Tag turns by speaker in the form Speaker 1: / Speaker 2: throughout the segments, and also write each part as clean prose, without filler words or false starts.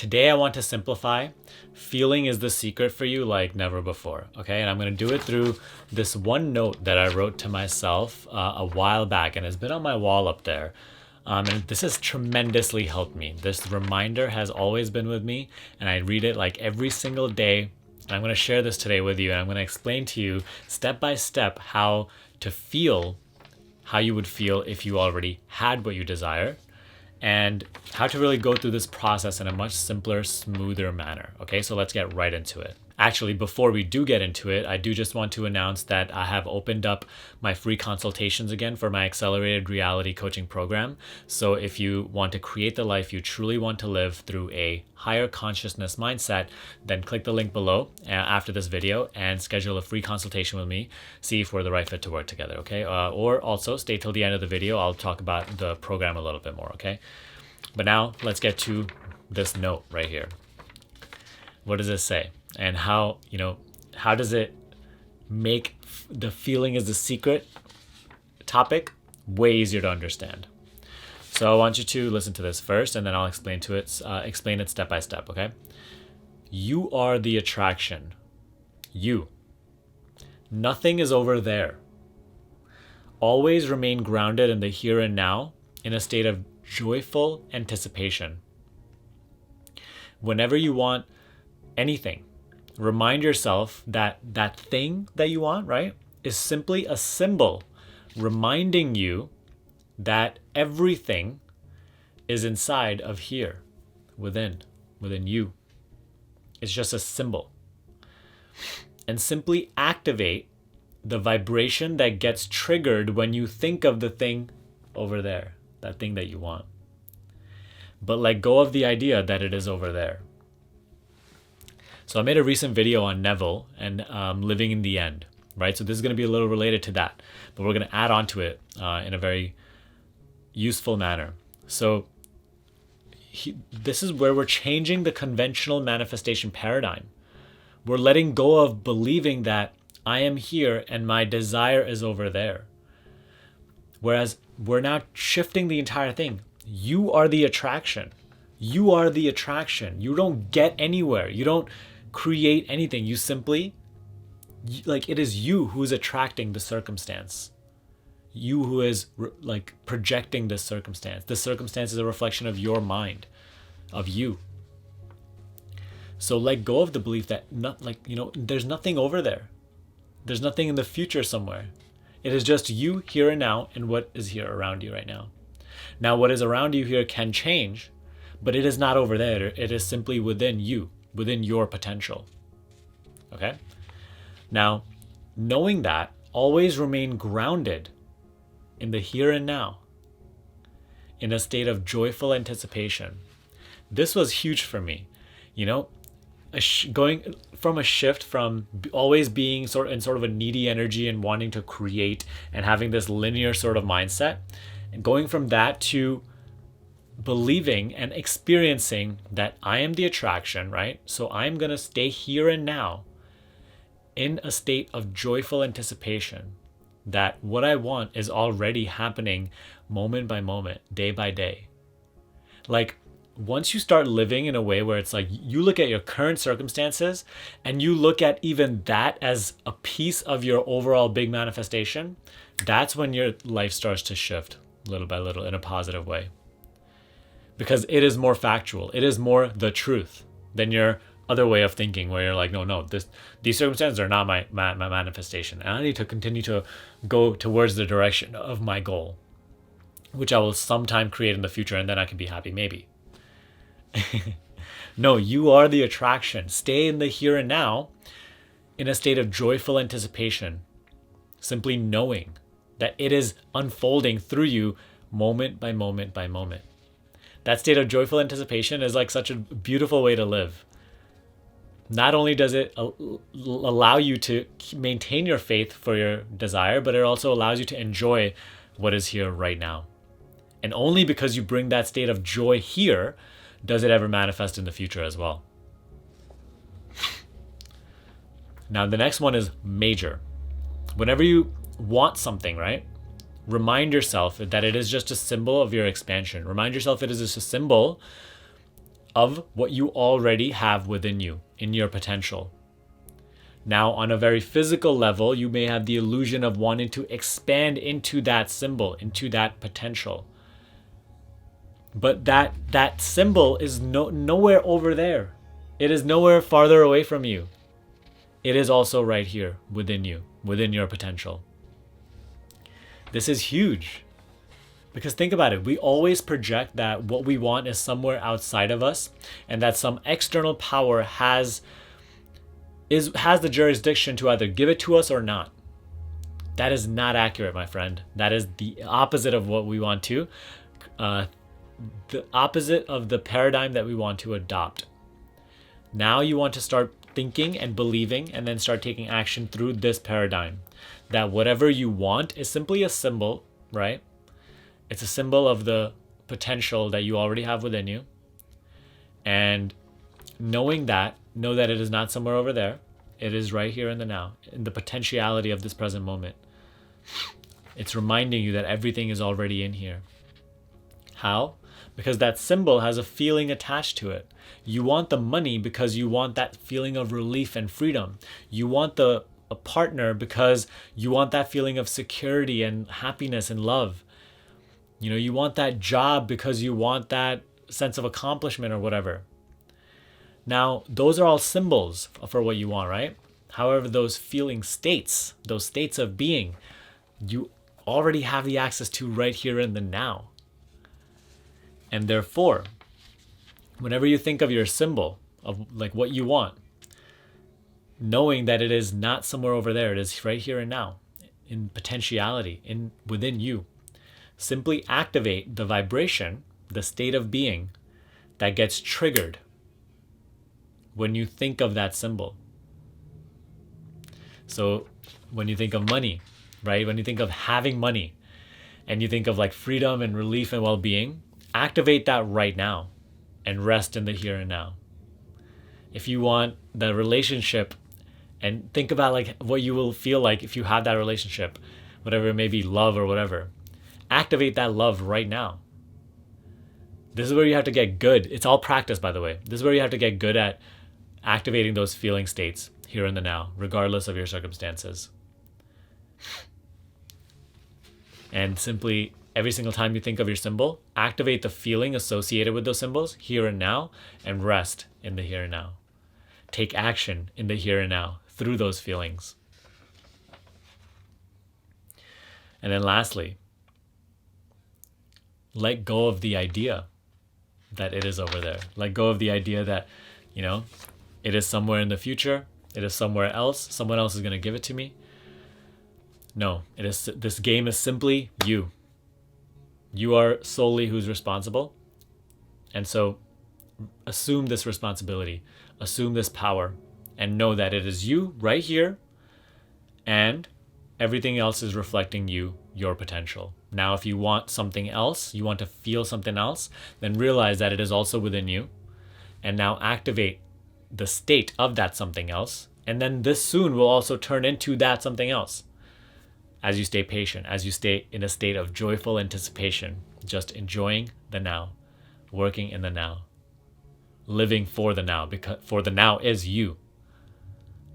Speaker 1: Today I want to simplify. Feeling is the secret for you like never before, okay? And I'm gonna do it through this one note that I wrote to myself a while back, and it's been on my wall up there. And this has tremendously helped me. This reminder has always been with me, and I read it like every single day. And I'm gonna share this today with you, and I'm gonna explain to you step by step how to feel how you would feel if you already had what you desire, and how to really go through this process in a much simpler, smoother manner. Okay, so let's get right into it. Actually, before we do get into it, I do just want to announce that I have opened up my free consultations again for my accelerated reality coaching program. So if you want to create the life you truly want to live through a higher consciousness mindset, then click the link below after this video and schedule a free consultation with me. See if we're the right fit to work together, okay? Or also stay till the end of the video. I'll talk about the program a little bit more, okay? But now let's get to this note right here. What does it say? And how does it make the feeling is the secret topic way easier to understand? So I want you to listen to this first, and then I'll explain it step by step, okay? You are the attraction. You. Nothing is over there. Always remain grounded in the here and now in a state of joyful anticipation. Whenever you want anything, remind yourself that that thing that you want, right, is simply a symbol reminding you that everything is inside of here, within you. It's just a symbol. And simply activate the vibration that gets triggered when you think of the thing over there, that thing that you want. But let go of the idea that it is over there. So I made a recent video on Neville and living in the end, right? So this is going to be a little related to that, but we're going to add on to it in a very useful manner. So this is where we're changing the conventional manifestation paradigm. We're letting go of believing that I am here and my desire is over there. Whereas we're now shifting the entire thing. You are the attraction. You are the attraction. You don't get anywhere. You don't create anything. You simply, like, it is you who is attracting the circumstance. You who is projecting this circumstance. The circumstance is a reflection of your mind, of you. So let go of the belief that there's nothing over there. There's nothing in the future somewhere. It is just you here and now and what is here around you right now. Now, what is around you here can change, but it is not over there. It is simply within you, within your potential. Okay? Now, knowing that, always remain grounded in the here and now, in a state of joyful anticipation. This was huge for me. Going from a shift from always being sort of a needy energy and wanting to create and having this linear sort of mindset, and going from that to believing and experiencing that I am the attraction, right? So I'm going to stay here and now in a state of joyful anticipation that what I want is already happening moment by moment, day by day. Like, once you start living in a way where it's like you look at your current circumstances and you look at even that as a piece of your overall big manifestation, that's when your life starts to shift little by little in a positive way. Because it is more factual. It is more the truth than your other way of thinking where you're like, no, these circumstances are not my manifestation. And I need to continue to go towards the direction of my goal, which I will sometime create in the future, and then I can be happy, maybe. No, you are the attraction. Stay in the here and now in a state of joyful anticipation, simply knowing that it is unfolding through you moment by moment by moment. That state of joyful anticipation is like such a beautiful way to live. Not only does it allow you to maintain your faith for your desire, but it also allows you to enjoy what is here right now. And only because you bring that state of joy here does it ever manifest in the future as well. Now, the next one is major. Whenever you want something, right? Remind yourself that it is just a symbol of your expansion. Remind yourself it is just a symbol of what you already have within you, in your potential. Now, on a very physical level, you may have the illusion of wanting to expand into that symbol, into that potential. But that symbol is nowhere over there. It is nowhere farther away from you. It is also right here within you, within your potential. This is huge. Because think about it, we always project that what we want is somewhere outside of us, and that some external power has the jurisdiction to either give it to us or not. That is not accurate, my friend. That is the opposite of what we want to, the opposite of the paradigm that we want to adopt. Now you want to start thinking and believing and then start taking action through this paradigm. That whatever you want is simply a symbol, right? It's a symbol of the potential that you already have within you. And know that it is not somewhere over there. It is right here in the now, in the potentiality of this present moment. It's reminding you that everything is already in here. How? Because that symbol has a feeling attached to it. You want the money because you want that feeling of relief and freedom. You want a partner because you want that feeling of security and happiness and love. You want that job because you want that sense of accomplishment or whatever. Now, those are all symbols for what you want, right? However, those feeling states, those states of being, you already have the access to right here in the now. And therefore, whenever you think of your symbol of like what you want, knowing that it is not somewhere over there, it is right here and now, in potentiality, within you. Simply activate the vibration, the state of being that gets triggered when you think of that symbol. So when you think of money, right? When you think of having money and you think of like freedom and relief and well-being, activate that right now and rest in the here and now. If you want the relationship, and think about like what you will feel like if you have that relationship, whatever it may be, love or whatever. Activate that love right now. This is where you have to get good. It's all practice, by the way. This is where you have to get good at activating those feeling states here in the now, regardless of your circumstances. And simply, every single time you think of your symbol, activate the feeling associated with those symbols here and now, and rest in the here and now. Take action in the here and now through those feelings. And then lastly, let go of the idea that it is over there. Let go of the idea that, it is somewhere in the future. It is somewhere else. Someone else is going to give it to me. No, this game is simply you. You are solely who's responsible. And so assume this responsibility, assume this power, and know that it is you right here, and everything else is reflecting you, your potential. Now, if you want something else, you want to feel something else, then realize that it is also within you. And now activate the state of that something else. And then this soon will also turn into that something else. As you stay patient, as you stay in a state of joyful anticipation, just enjoying the now, working in the now, living for the now, because for the now is you.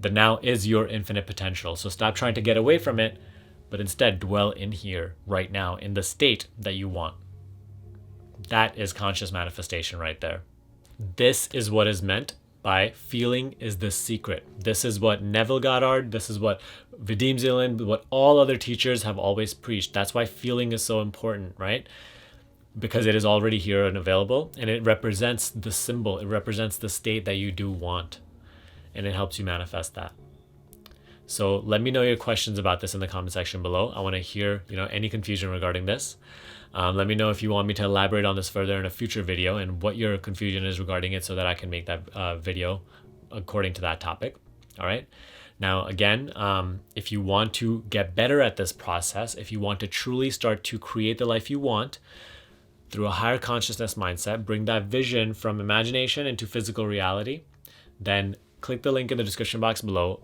Speaker 1: The now is your infinite potential. So stop trying to get away from it, but instead dwell in here right now in the state that you want. That is conscious manifestation right there. This is what is meant by feeling is the secret. This is what Neville Goddard, this is what Vadim Zeland, what all other teachers have always preached. That's why feeling is so important, right? Because it is already here and available, and it represents the symbol. It represents the state that you do want, and it helps you manifest that. So let me know your questions about this in the comment section below. I want to hear, any confusion regarding this. Let me know if you want me to elaborate on this further in a future video and what your confusion is regarding it so that I can make that video according to that topic. All right. Now, again, if you want to get better at this process, if you want to truly start to create the life you want through a higher consciousness mindset, bring that vision from imagination into physical reality, then click the link in the description box below,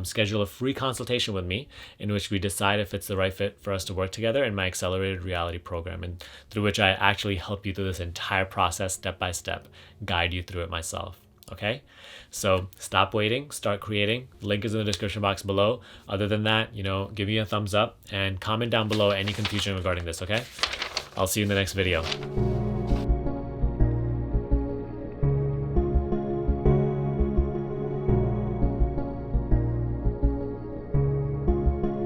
Speaker 1: schedule a free consultation with me in which we decide if it's the right fit for us to work together in my accelerated reality program, and through which I actually help you through this entire process step by step, guide you through it myself. Okay, so stop waiting, start creating. Link is in the description box below. Other than that, give me a thumbs up and comment down below any confusion regarding this. Okay, I'll see you in the next video.